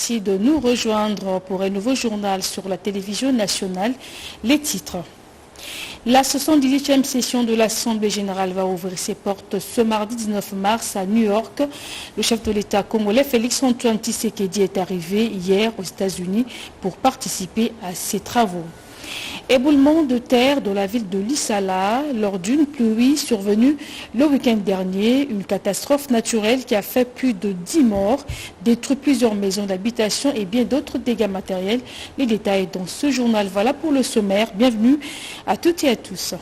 Merci de nous rejoindre pour un nouveau journal sur la télévision nationale. Les titres. La 78e session de l'Assemblée générale va ouvrir ses portes ce mardi 19 mars à New York. Le chef de l'État congolais Félix-Antoine Tshisekedi est arrivé hier aux États-Unis pour participer à ces travaux. Éboulement de terre dans la ville de Lissala lors d'une pluie survenue le week-end dernier. Une catastrophe naturelle qui a fait plus de 10 morts, détruit plusieurs maisons d'habitation et bien d'autres dégâts matériels. Les détails dans ce journal. Voilà pour le sommaire. Bienvenue à toutes et à tous.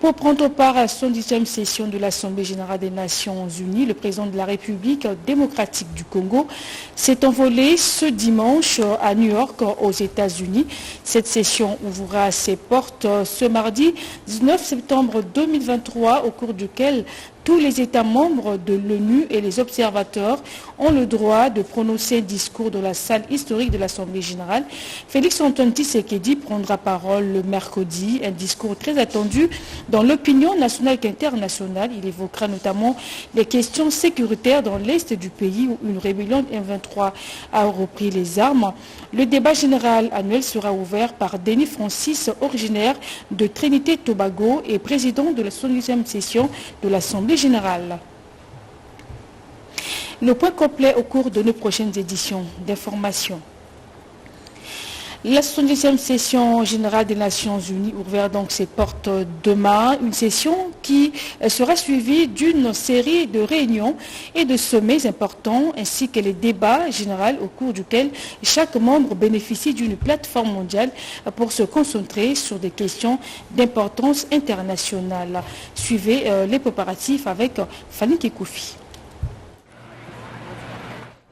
Pour prendre part à la 70e session de l'Assemblée générale des Nations unies, le président de la République démocratique du Congo s'est envolé ce dimanche à New York aux États-Unis. Cette session ouvrira ses portes ce mardi 19 septembre 2023 au cours duquel tous les États membres de l'ONU et les observateurs ont le droit de prononcer un discours dans la salle historique de l'Assemblée générale. Félix-Antoine Tshisekedi prendra parole le mercredi, un discours très attendu dans l'opinion nationale qu'internationale. Il évoquera notamment les questions sécuritaires dans l'est du pays où une rébellion M23 a repris les armes. Le débat général annuel sera ouvert par Denis Francis, originaire de Trinité-Tobago et président de la 70e session de l'Assemblée générale. Le point complet au cours de nos prochaines éditions d'information. La 70e session générale des Nations Unies ouvert donc ses portes demain, une session qui sera suivie d'une série de réunions et de sommets importants ainsi que les débats généraux au cours duquel chaque membre bénéficie d'une plateforme mondiale pour se concentrer sur des questions d'importance internationale. Suivez les préparatifs avec Fanny Kekoufi.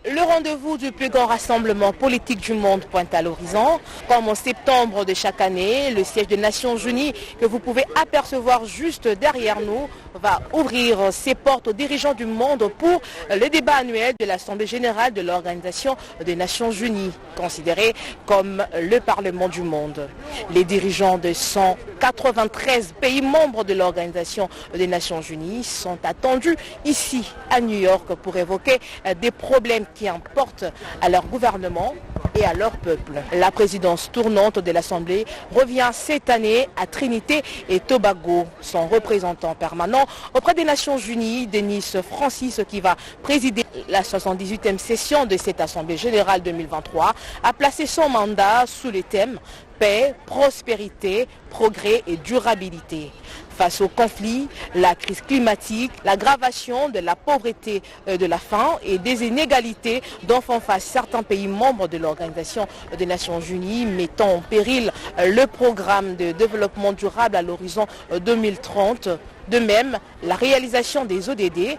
Le rendez-vous du plus grand rassemblement politique du monde pointe à l'horizon. Comme en septembre de chaque année, le siège des Nations Unies, que vous pouvez apercevoir juste derrière nous, va ouvrir ses portes aux dirigeants du monde pour le débat annuel de l'Assemblée générale de l'Organisation des Nations Unies, considéré comme le Parlement du monde. Les dirigeants de 193 pays membres de l'Organisation des Nations Unies sont attendus ici à New York pour évoquer des problèmes qui importent à leur gouvernement et à leur peuple. La présidence tournante de l'Assemblée revient cette année à Trinité et Tobago. Son représentant permanent auprès des Nations Unies, Denis Francis, qui va présider la 78e session de cette Assemblée générale 2023, a placé son mandat sous les thèmes paix, prospérité, progrès et durabilité. Face aux conflits, la crise climatique, l'aggravation de la pauvreté, de la faim et des inégalités dont font face certains pays membres de l'Organisation des Nations Unies, mettant en péril le programme de développement durable à l'horizon 2030. De même, la réalisation des ODD,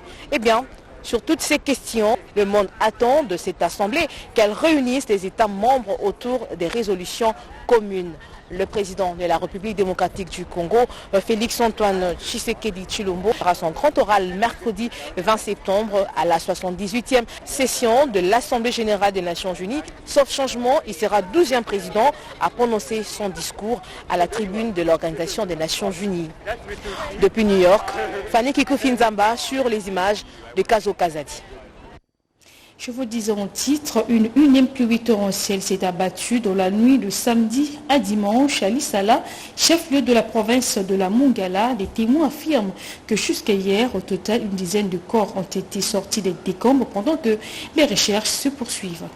sur toutes ces questions, le monde attend de cette Assemblée qu'elle réunisse les États membres autour des résolutions communes. Le président de la République démocratique du Congo, Félix-Antoine Tshisekedi Tshilombo, fera son grand oral mercredi 20 septembre à la 78e session de l'Assemblée générale des Nations Unies. Sauf changement, il sera 12e président à prononcer son discours à la tribune de l'Organisation des Nations Unies. Depuis New York, Fanny Kekoufi-Nzamba sur les images de Kazo Kazadi. Je vous disais en titre, une unième pluie torrentielle s'est abattue dans la nuit de samedi à dimanche à Lissala, chef-lieu de la province de la Mongala. Les témoins affirment que jusqu'à hier, au total, une dizaine de corps ont été sortis des décombres pendant que les recherches se poursuivent.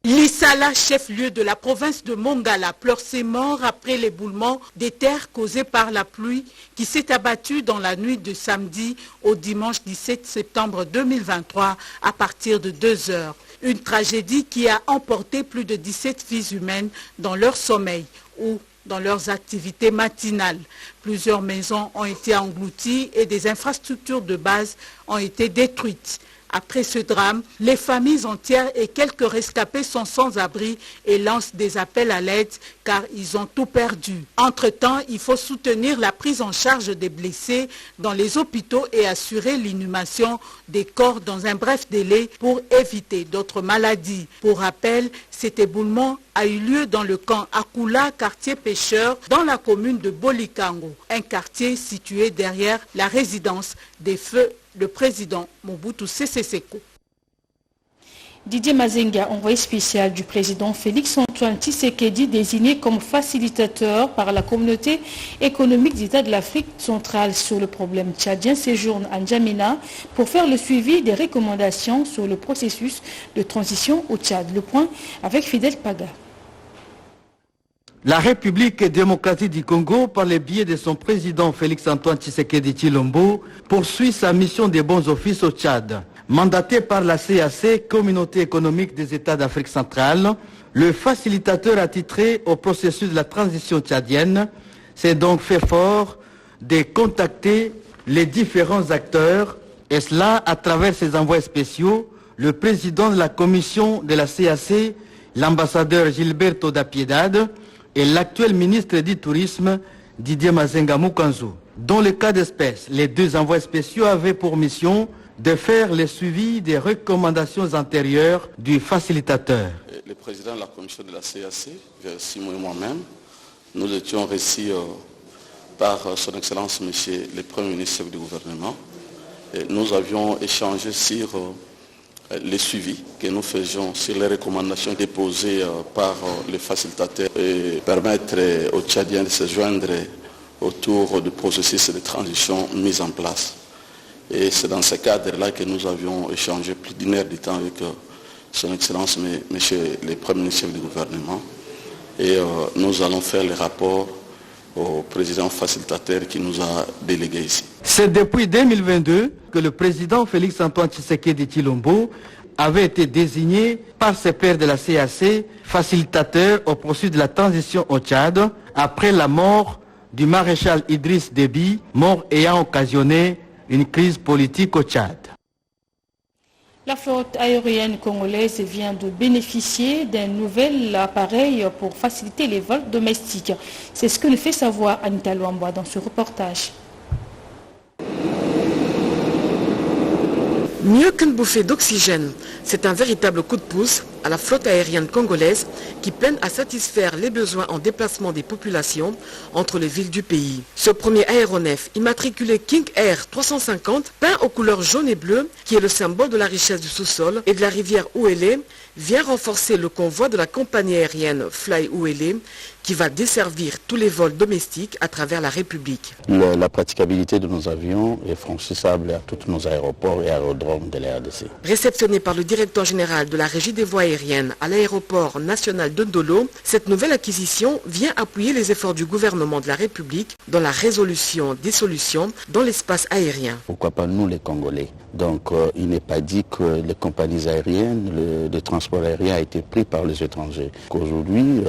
Lissala, chef-lieu de la province de Mongala, pleure ses morts après l'éboulement des terres causées par la pluie qui s'est abattue dans la nuit de samedi au dimanche 17 septembre 2023 à partir de 2 heures. Une tragédie qui a emporté plus de 17 vies humaines dans leur sommeil ou dans leurs activités matinales. Plusieurs maisons ont été englouties et des infrastructures de base ont été détruites. Après ce drame, les familles entières et quelques rescapés sont sans abri et lancent des appels à l'aide car ils ont tout perdu. Entre-temps, il faut soutenir la prise en charge des blessés dans les hôpitaux et assurer l'inhumation des corps dans un bref délai pour éviter d'autres maladies. Pour rappel, cet éboulement a eu lieu dans le camp Akula, quartier pêcheur, dans la commune de Bolikango, un quartier situé derrière la résidence des feux le président Mobutu Sese Seko. Didier Mazenga, envoyé spécial du président Félix-Antoine Tshisekedi, désigné comme facilitateur par la communauté économique d'État de l'Afrique centrale sur le problème tchadien, séjourne à N'Djamena pour faire le suivi des recommandations sur le processus de transition au Tchad. Le point avec Fidel Paga. La République démocratique du Congo, par le biais de son président Félix-Antoine Tshisekedi Tshilombo, poursuit sa mission des bons offices au Tchad. Mandaté par la CAC, Communauté économique des États d'Afrique centrale, le facilitateur attitré au processus de la transition tchadienne s'est donc fait fort de contacter les différents acteurs, et cela à travers ses envois spéciaux, le président de la commission de la CAC, l'ambassadeur Gilberto da Piedade, et l'actuel ministre du Tourisme, Didier Mazenga Mukanzu. Dans le cas d'espèce, les deux envois spéciaux avaient pour mission de faire le suivi des recommandations antérieures du facilitateur. Le président de la commission de la CAC, Simon et moi-même, nous étions reçus par son Excellence Monsieur le Premier ministre du gouvernement. Et nous avions échangé sur le suivi que nous faisions sur les recommandations déposées par le facilitateur et permettre aux Tchadiens de se joindre autour du processus de transition mis en place. Et c'est dans ce cadre-là que nous avions échangé plus d'une heure de temps avec son Excellence, Monsieur le Premier ministre du gouvernement. Et nous allons faire le rapport au président facilitateur qui nous a délégués ici. C'est depuis 2022 que le président Félix-Antoine Tshisekedi Tshilombo avait été désigné par ses pairs de la CAC facilitateur au processus de la transition au Tchad après la mort du maréchal Idriss Déby, mort ayant occasionné une crise politique au Tchad. La flotte aérienne congolaise vient de bénéficier d'un nouvel appareil pour faciliter les vols domestiques. C'est ce que nous fait savoir Anita Luamba dans ce reportage. Mieux qu'une bouffée d'oxygène, c'est un véritable coup de pouce à la flotte aérienne congolaise qui peine à satisfaire les besoins en déplacement des populations entre les villes du pays. Ce premier aéronef immatriculé King Air 350, peint aux couleurs jaune et bleu, qui est le symbole de la richesse du sous-sol et de la rivière Ouélé, vient renforcer le convoi de la compagnie aérienne Fly Ouélé qui va desservir tous les vols domestiques à travers la République. La praticabilité de nos avions est franchissable à tous nos aéroports et aérodromes de la RDC. Réceptionné par le directeur général de la Régie des voies aériennes à l'aéroport national de Ndolo, cette nouvelle acquisition vient appuyer les efforts du gouvernement de la République dans la résolution des solutions dans l'espace aérien. Pourquoi pas nous les Congolais? Donc il n'est pas dit que les compagnies aériennes, le transport aérien a été pris par les étrangers. Aujourd'hui,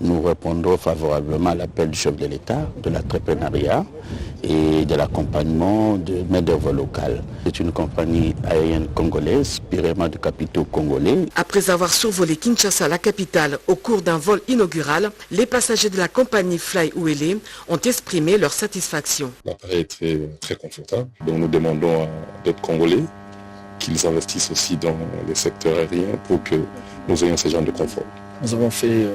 nous répondrons favorablement à l'appel du chef de l'État, de l'entrepreneuriat et de l'accompagnement de main-d'œuvre locale. C'est une compagnie aérienne congolaise, purement de capitaux congolais. Après avoir survolé Kinshasa, la capitale, au cours d'un vol inaugural, les passagers de la compagnie Fly Ouélé ont exprimé leur satisfaction. L'appareil est très confortable, donc nous demandons à d'autres Congolais qu'ils investissent aussi dans le secteur aérien pour que nous ayons ce genre de confort. Nous avons fait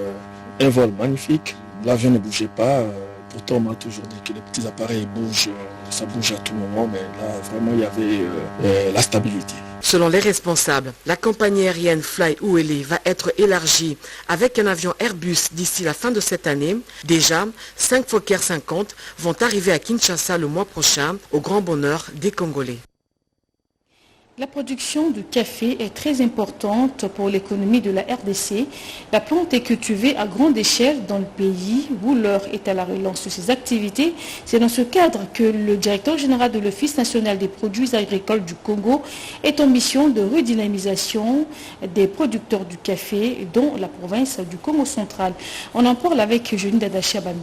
un vol magnifique, l'avion ne bougeait pas, pourtant on m'a toujours dit que les petits appareils bougent, ça bouge à tout moment, mais là vraiment il y avait la stabilité. Selon les responsables, la compagnie aérienne Fly Ouélé va être élargie avec un avion Airbus d'ici la fin de cette année. Déjà, 5 Fokker 50 vont arriver à Kinshasa le mois prochain, au grand bonheur des Congolais. La production de café est très importante pour l'économie de la RDC. La plante est cultivée à grande échelle dans le pays où l'heure est à la relance de ses activités. C'est dans ce cadre que le directeur général de l'Office national des produits agricoles du Congo est en mission de redynamisation des producteurs du café dans la province du Congo central. On en parle avec Jeanine Dadachiabami.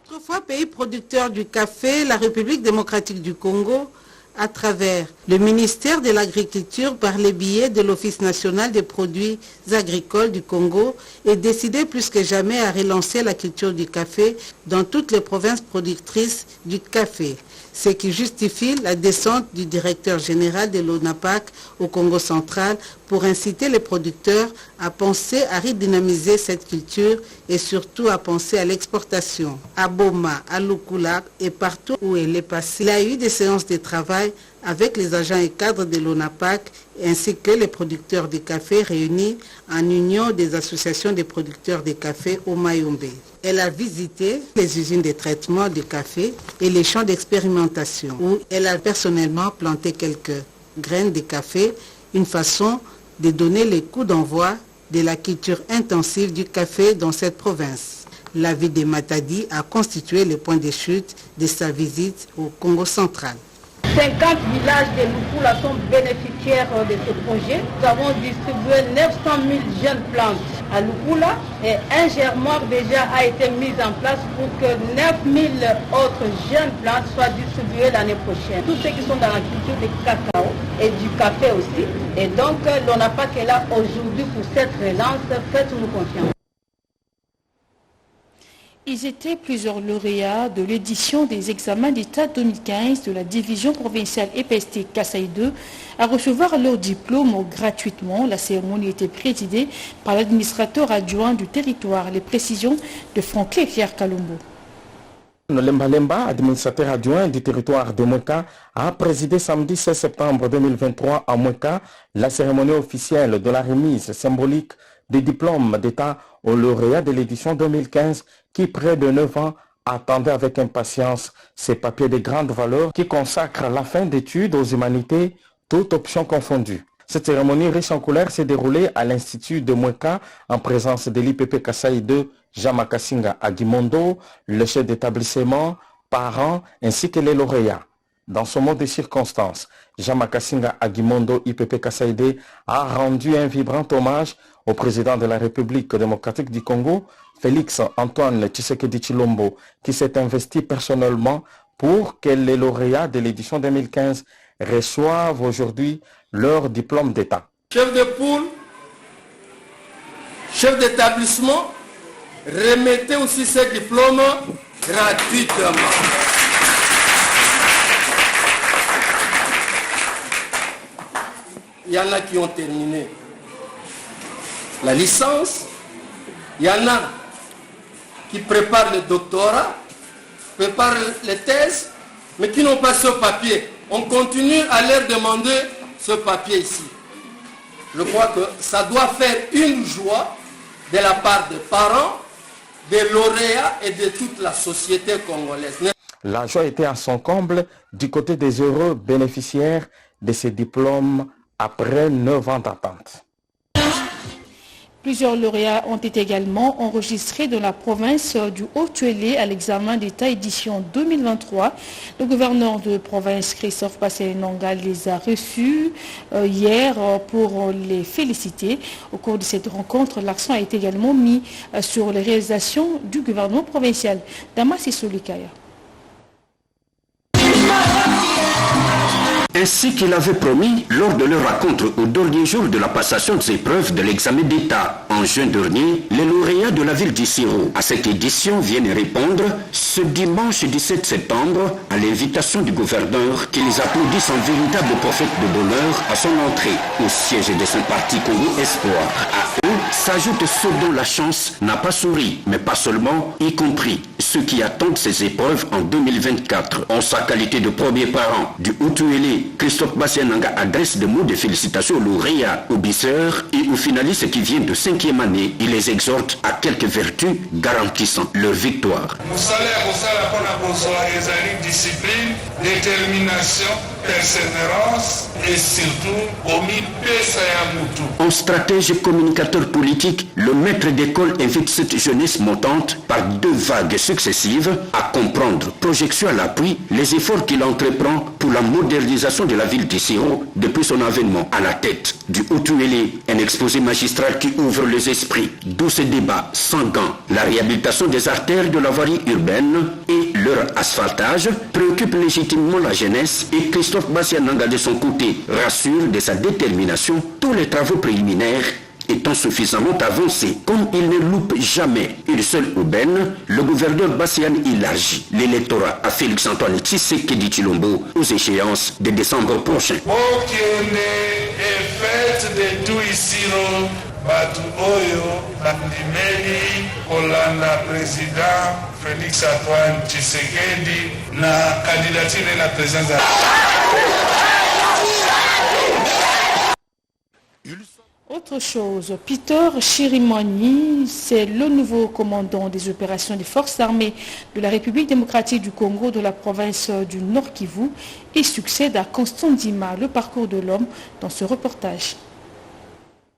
Autrefois pays producteur du café, la République démocratique du Congo, à travers le ministère de l'Agriculture par les biais de l'Office national des produits agricoles du Congo, est décidé plus que jamais à relancer la culture du café dans toutes les provinces productrices du café, ce qui justifie la descente du directeur général de l'ONAPAC au Congo central pour inciter les producteurs à penser à redynamiser cette culture et surtout à penser à l'exportation. À Boma, à Lukula et partout où elle est passée, il y a eu des séances de travail avec les agents et cadres de l'ONAPAC ainsi que les producteurs de café réunis en union des associations des producteurs de café au Mayombe. Elle a visité les usines de traitement de café et les champs d'expérimentation où elle a personnellement planté quelques graines de café, une façon de donner les coups d'envoi de la culture intensive du café dans cette province. La ville de Matadi a constitué le point de chute de sa visite au Congo central. 50 villages de Lukula sont bénéficiaires de ce projet. Nous avons distribué 900 000 jeunes plantes à Lukula et un germoire déjà a été mis en place pour que 9 000 autres jeunes plantes soient distribuées l'année prochaine. Tous ceux qui sont dans la culture du cacao et du café aussi. Et donc, l'ONAPAC est là aujourd'hui pour cette relance. Faites-nous confiance. Ils étaient plusieurs lauréats de l'édition des examens d'État 2015 de la division provinciale EPST Kasaï 2 à recevoir leur diplôme gratuitement. La cérémonie était présidée par l'administrateur adjoint du territoire. Les précisions de Franklin Pierre Kalombo. Lemba Lemba, administrateur adjoint du territoire de Moueka, a présidé samedi 16 septembre 2023 à Moueka la cérémonie officielle de la remise symbolique des diplômes d'État aux lauréats de l'édition 2015 qui, près de 9 ans, attendaient avec impatience ces papiers de grande valeur qui consacrent la fin d'études aux humanités, toutes options confondues. Cette cérémonie riche en couleurs s'est déroulée à l'Institut de Moueka en présence de l'IPP Kasaï 2, Jean Makasinga Agimondo, le chef d'établissement, parents ainsi que les lauréats. Dans ce mot de circonstances, Jean Makasinga Agimondo, IPP Kasaï 2, a rendu un vibrant hommage au président de la République démocratique du Congo, Félix Antoine Tshisekedi Tshilombo, qui s'est investi personnellement pour que les lauréats de l'édition 2015 reçoivent aujourd'hui leur diplôme d'État. Chef de poule, chef d'établissement, remettez aussi ces diplômes gratuitement. Il y en a qui ont terminé la licence, il y en a qui préparent le doctorat, préparent les thèses, mais qui n'ont pas ce papier. On continue à leur demander ce papier ici. Je crois que ça doit faire une joie de la part des parents, des lauréats et de toute la société congolaise. La joie était à son comble du côté des heureux bénéficiaires de ces diplômes après 9 ans d'attente. Plusieurs lauréats ont été également enregistrés dans la province du Haut-Tuélé à l'examen d'État édition 2023. Le gouverneur de province Christophe Passelenanga les a reçus hier pour les féliciter. Au cours de cette rencontre, l'accent a été également mis sur les réalisations du gouvernement provincial. Damas et Solikaya. Ainsi qu'il avait promis lors de leur rencontre au dernier jour de la passation des épreuves de l'examen d'État. En juin dernier, les lauréats de la ville d'Issiro à cette édition viennent répondre ce dimanche 17 septembre à l'invitation du gouverneur qui les applaudit en véritable prophète de bonheur à son entrée au siège de son parti Congo Espoir. À eux s'ajoutent ceux dont la chance n'a pas souri, mais pas seulement, y compris ceux qui attendent ces épreuves en 2024. En sa qualité de premier parent du Haut-Tuélé, Christophe Passelenanga adresse des mots de félicitations aux lauréats, aux bisseurs et aux finalistes qui viennent de 5e année. Il les exhorte à quelques vertus garantissant leur victoire. Discipline, détermination, persévérance et surtout en stratège communicateur politique, le maître d'école invite cette jeunesse montante par 2 vagues successives à comprendre, projection à l'appui, les efforts qu'il entreprend pour la modernisation de la ville d'Issiro depuis son avènement à la tête du Haut-Tuélé. Un exposé magistral qui ouvre les esprits, d'où ce débat sans gants. La réhabilitation des artères de la voirie urbaine et leur asphaltage préoccupe légitimement la jeunesse et Christophe Passelenanga de son côté rassure de sa détermination, tous les travaux préliminaires étant suffisamment avancés. Comme il ne loupe jamais une seule aubaine, le gouverneur Bassian élargit l'électorat à Félix Antoine Tshisekedi Tshilombo aux échéances de décembre prochain. Batu oyo bandimeli kolanda président Félix Antoine Tshisekedi na candidature la présidence. Autre chose, Peter Chirimwami, c'est le nouveau commandant des opérations des forces armées de la République démocratique du Congo de la province du Nord Kivu et succède à Constant Ndima. Le parcours de l'homme dans ce reportage.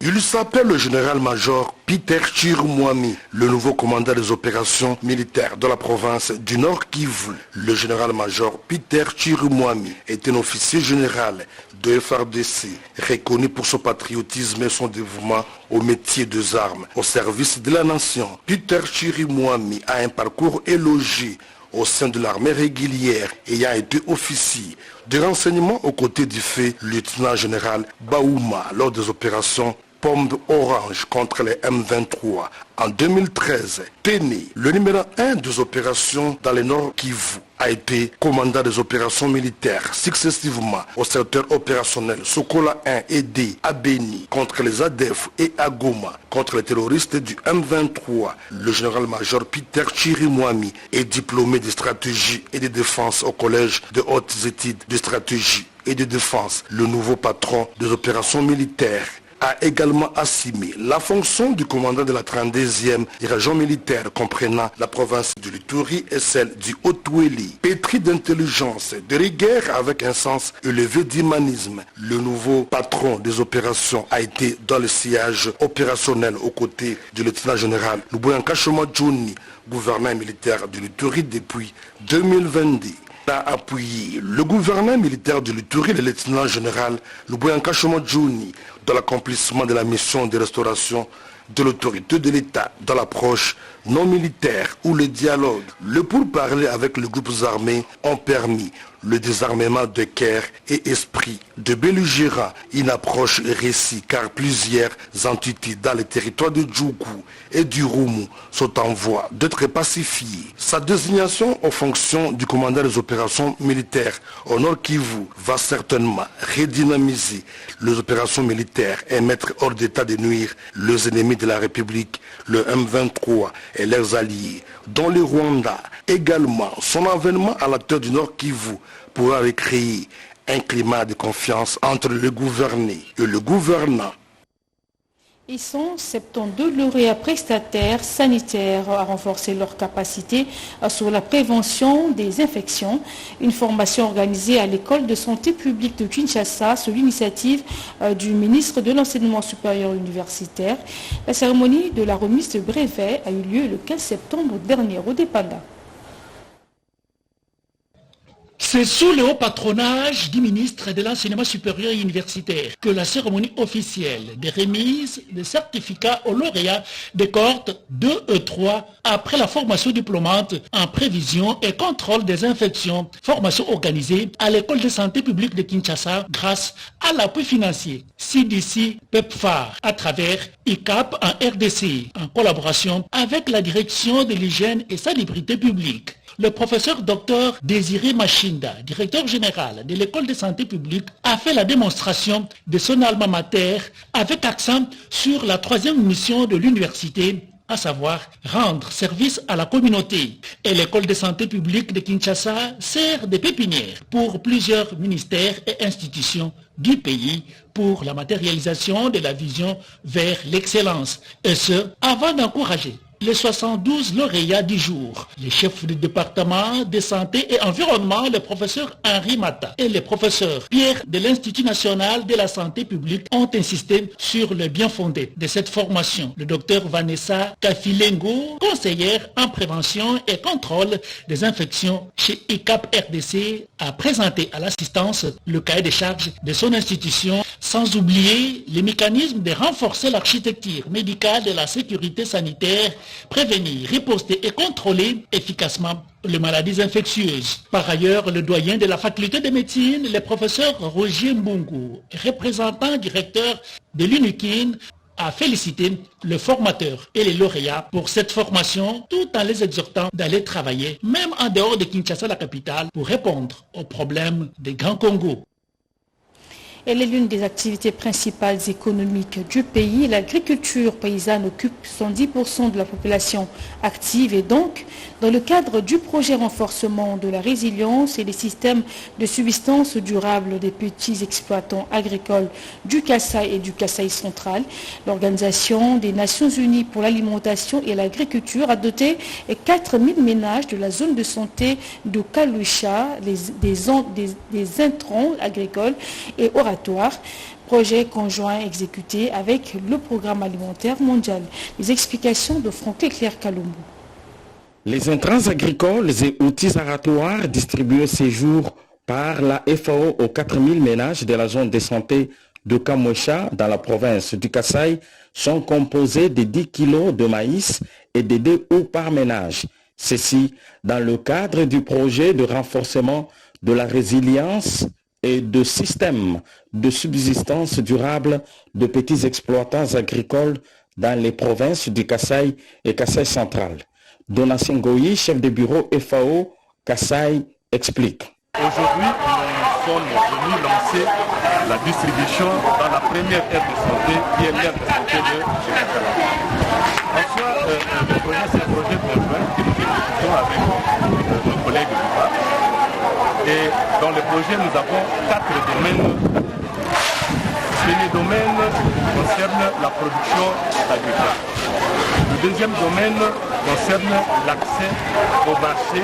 Il s'appelle le général-major Peter Chirimwami, le nouveau commandant des opérations militaires de la province du Nord Kivu. Le général-major Peter Chirimwami est un officier général de FARDC, reconnu pour son patriotisme et son dévouement au métier des armes, au service de la nation. Peter Chirimwami a un parcours élogieux au sein de l'armée régulière ayant été officier de renseignement aux côtés du fait lieutenant-général Baouma lors des opérations Pomme Orange contre les M23 en 2013. Téné, le numéro 1 des opérations dans le Nord Kivu, a été commandant des opérations militaires successivement au secteur opérationnel Sokola 1 et 2 à Beni contre les ADF et à Goma contre les terroristes du M23. Le général-major Peter Chirimwami est diplômé de stratégie et de défense au collège de hautes études de stratégie et de défense. Le nouveau patron des opérations militaires a également assumé la fonction du commandant de la 32e région militaire comprenant la province de l'Ituri et celle du Haut-Ouéli. Pétri d'intelligence, de rigueur avec un sens élevé d'humanisme, le nouveau patron des opérations a été dans le sillage opérationnel aux côtés du lieutenant-général Luboyanka Shomajuni, gouverneur militaire de l'Ituri depuis 2022. A appuyé le gouverneur militaire de l'Ituri, le lieutenant-général Luboyanka Shomajuni, dans l'accomplissement de la mission de restauration de l'autorité de l'État dans l'approche non militaire où le dialogue, le pourparler avec les groupes armés ont permis le désarmement de cœur et esprit de belligérants, une approche récit car plusieurs entités dans les territoires de Djougou et du Roumou sont en voie d'être pacifiées. Sa désignation en fonction du commandant des opérations militaires au Nord Kivu va certainement redynamiser les opérations militaires et mettre hors d'état de nuire les ennemis de la République, le M23 et leurs alliés, dont le Rwanda. Également, son avènement à la terre du Nord Kivu pourra recréer un climat de confiance entre le gouverné et le gouvernant. Ils sont 72 lauréats prestataires sanitaires à renforcer leur capacité sur la prévention des infections. Une formation organisée à l'école de santé publique de Kinshasa sur l'initiative du ministre de l'Enseignement supérieur universitaire. La cérémonie de la remise de brevet a eu lieu le 15 septembre dernier au Dépanda. C'est sous le haut patronage du ministre de l'Enseignement supérieur et universitaire que la cérémonie officielle des remises des certificats aux lauréats des cohortes 2 et 3 après la formation diplômante en prévision et contrôle des infections, formation organisée à l'école de santé publique de Kinshasa grâce à l'appui financier CDC PEPFAR à travers ICAP en RDC en collaboration avec la direction de l'hygiène et salubrité publique. Le professeur Dr Désiré Machinda, directeur général de l'école de santé publique, a fait la démonstration de son alma mater avec accent sur la 3e mission de l'université, à savoir rendre service à la communauté. Et l'école de santé publique de Kinshasa sert de pépinière pour plusieurs ministères et institutions du pays pour la matérialisation de la vision vers l'excellence. Et ce, avant d'encourager les 72 lauréats du jour, les chefs du département de santé et environnement, le professeur Henri Mata et le professeur Pierre de l'Institut national de la santé publique ont insisté sur le bien fondé de cette formation. Le docteur Vanessa Kafilengo, conseillère en prévention et contrôle des infections chez ICAP RDC, a présenté à l'assistance le cahier des charges de son institution, sans oublier les mécanismes de renforcer l'architecture médicale de la sécurité sanitaire, prévenir, riposter et contrôler efficacement les maladies infectieuses. Par ailleurs, le doyen de la faculté de médecine, le professeur Roger Mbungu, représentant directeur de l'UNIKIN, a félicité le formateur et les lauréats pour cette formation, tout en les exhortant d'aller travailler, même en dehors de Kinshasa, la capitale, pour répondre aux problèmes des Grands Congo. Elle est l'une des activités principales économiques du pays. L'agriculture paysanne occupe 110% de la population active et donc, dans le cadre du projet renforcement de la résilience et des systèmes de subsistance durable des petits exploitants agricoles du Kasaï et du Kasaï central, l'Organisation des Nations Unies pour l'alimentation et l'agriculture a doté 4000 ménages de la zone de santé de Kaloucha des intrants agricoles et oratoires. Projet conjoint exécuté avec le Programme alimentaire mondial. Les explications de Franck-Leclerc Kalumbu. Les intrants agricoles et outils aratoires distribués ces jours par la FAO aux 4000 ménages de la zone de santé de Kamoucha dans la province du Kasaï sont composés de 10 kg de maïs et de 2 houes par ménage. Ceci dans le cadre du projet de renforcement de la résilience et de systèmes de subsistance durable de petits exploitants agricoles dans les provinces du Kasaï et Kasaï central. Donatien Goyi, chef de bureau FAO, Kasaï, explique. Aujourd'hui, nous sommes venus lancer la distribution dans la première aire de santé, qui est l'aire de santé de Chekakala. En soi, le projet, c'est un projet conjoint que nous exécutons avec nos collègues du PAC. Et dans le projet, nous avons 4 domaines d'activité. Les domaines concernent la production agricole. Le deuxième domaine concerne l'accès au marché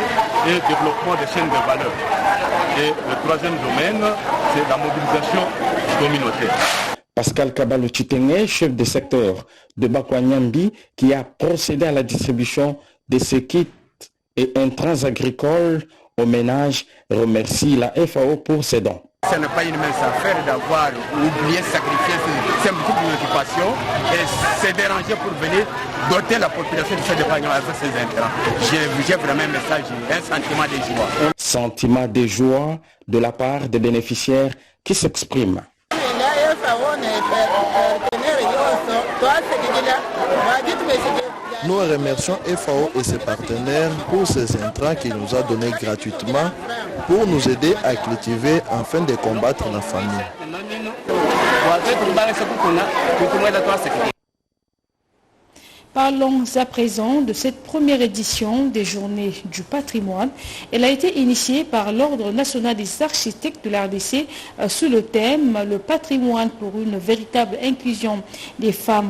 et le développement des chaînes de valeur. Et le troisième domaine, c'est la mobilisation communautaire. Pascal Kabalo-Chitenge, chef de secteur de Bakwanyambi, qui a procédé à la distribution de ces kits et intrants agricoles aux ménages, remercie la FAO pour ses dons. Ce n'est pas une mince affaire d'avoir oublié sacrifier ces multiples occupations et se déranger pour venir doter la population de ces épargnants avec ces intrants. J'ai vraiment un message, un sentiment de joie. Sentiment de joie de la part des bénéficiaires qui s'expriment. Nous remercions FAO et ses partenaires pour ces intrants qu'il nous a donnés gratuitement pour nous aider à cultiver afin de combattre la famine. Parlons à présent de cette première édition des Journées du patrimoine. Elle a été initiée par l'Ordre national des architectes de la RDC sous le thème « Le patrimoine pour une véritable inclusion des femmes